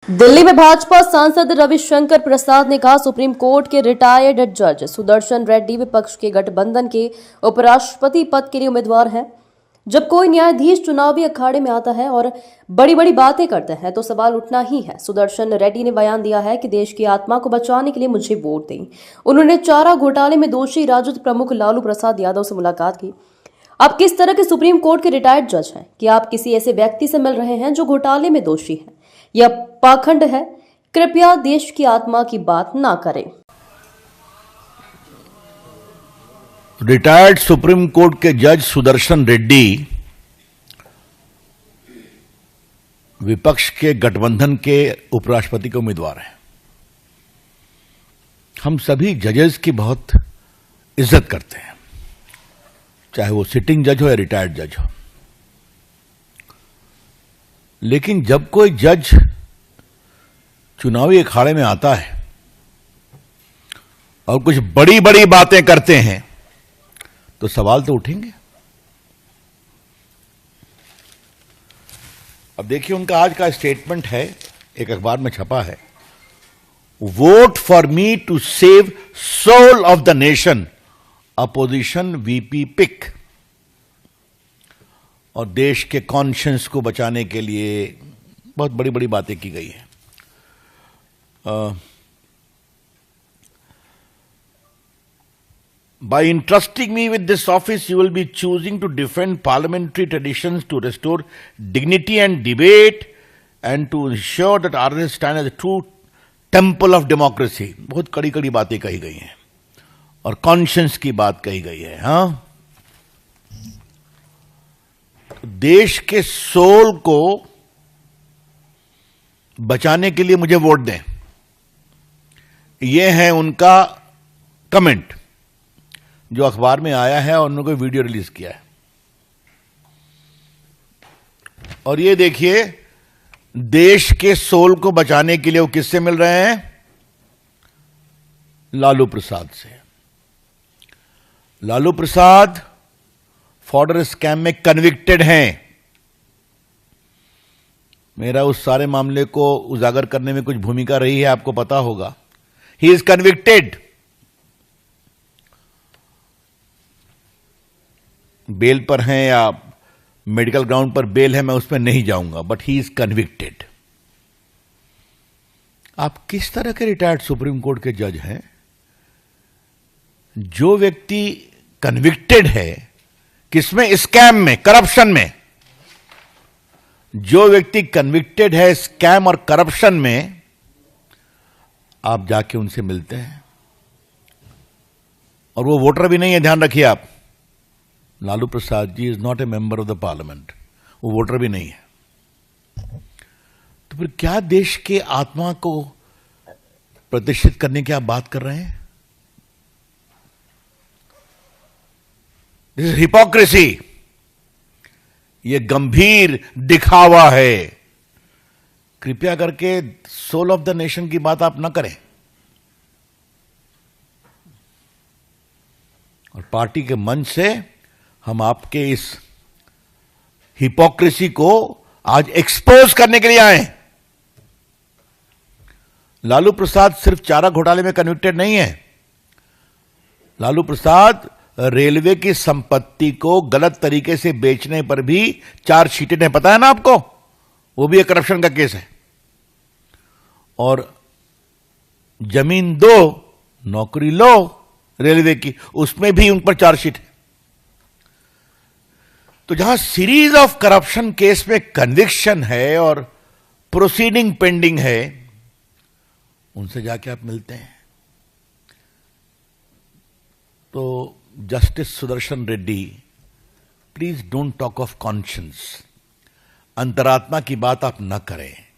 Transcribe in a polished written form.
दिल्ली में भाजपा सांसद रविशंकर प्रसाद ने कहा, सुप्रीम कोर्ट के रिटायर्ड जज सुदर्शन रेड्डी विपक्ष के गठबंधन के उपराष्ट्रपति पद के लिए उम्मीदवार हैं। जब कोई न्यायाधीश चुनावी अखाड़े में आता है और बड़ी बड़ी बातें करते हैं तो सवाल उठना ही है। सुदर्शन रेड्डी ने बयान दिया है कि देश की आत्मा को बचाने के लिए मुझे वोट दें। उन्होंने चारा घोटाले में दोषी राजद प्रमुख लालू प्रसाद यादव से मुलाकात की। आप किस तरह के सुप्रीम कोर्ट के रिटायर्ड जज हैं कि आप किसी ऐसे व्यक्ति से मिल रहे हैं जो घोटाले में दोषी है? यह पाखंड है। कृपया देश की आत्मा की बात ना करें। रिटायर्ड सुप्रीम कोर्ट के जज सुदर्शन रेड्डी विपक्ष के गठबंधन के उपराष्ट्रपति के उम्मीदवार हैं। हम सभी जजेस की बहुत इज्जत करते हैं, चाहे वो सिटिंग जज हो या रिटायर्ड जज हो। लेकिन जब कोई जज चुनावी अखाड़े में आता है और कुछ बड़ी बड़ी बातें करते हैं तो सवाल तो उठेंगे। अब देखिए, उनका आज का स्टेटमेंट है, एक अखबार में छपा है, vote for me to save soul of the nation, opposition VP pick. और देश के कॉन्शियंस को बचाने के लिए बहुत बड़ी बड़ी बातें की गई है। By entrusting me with this office, you will be choosing to defend parliamentary traditions, to restore dignity and debate, and to ensure that RSS stand as a true temple of democracy. बहुत कड़ी कड़ी बातें कही गई हैं और conscience की बात कही गई है। हाँ, तो देश के सोल को बचाने के लिए मुझे वोट दें, यह है उनका कमेंट जो अखबार में आया है और उन्होंने वीडियो रिलीज किया है। और ये देखिए, देश के सोल को बचाने के लिए वो किससे मिल रहे हैं? लालू प्रसाद से। लालू प्रसाद फॉर्डर स्कैम में कन्विक्टेड हैं। मेरा उस सारे मामले को उजागर करने में कुछ भूमिका रही है, आपको पता होगा। He is convicted. बेल पर हैं या मेडिकल ग्राउंड पर बेल है, मैं उस पर नहीं जाऊंगा, बट ही इज कन्विक्टेड। आप किस तरह के रिटायर्ड सुप्रीम कोर्ट के जज हैं? जो व्यक्ति कन्विक्टेड है, किसमें? स्कैम में, करप्शन में। जो व्यक्ति कन्विक्टेड है स्कैम और करप्शन में, आप जाके उनसे मिलते हैं और वो वोटर भी नहीं है, ध्यान रखिए आप। Lalu Prasad ji is not a member of the parliament, वो वोटर भी नहीं है। तो फिर क्या देश के आत्मा को प्रतिष्ठित करने की आप बात कर रहे हैं? This is hypocrisy. ये गंभीर दिखावा है। कृपया करके सोल ऑफ द नेशन की बात आप न करें। और पार्टी के मंच से हम आपके इस हिपोक्रेसी को आज एक्सपोज करने के लिए आए। लालू प्रसाद सिर्फ चारा घोटाले में कन्विक्टेड नहीं है। लालू प्रसाद रेलवे की संपत्ति को गलत तरीके से बेचने पर भी चार्जशीटेड है, पता है ना आपको? वो भी एक करप्शन का केस है। और जमीन दो, नौकरी लो रेलवे की, उसमें भी उन पर चार्जशीट है। तो जहां सीरीज ऑफ करप्शन केस में कन्विक्शन है और प्रोसीडिंग पेंडिंग है, उनसे जाके आप मिलते हैं। तो justice Sudarshan Reddy, please don't talk of conscience. अंतरात्मा की बात आप न करें।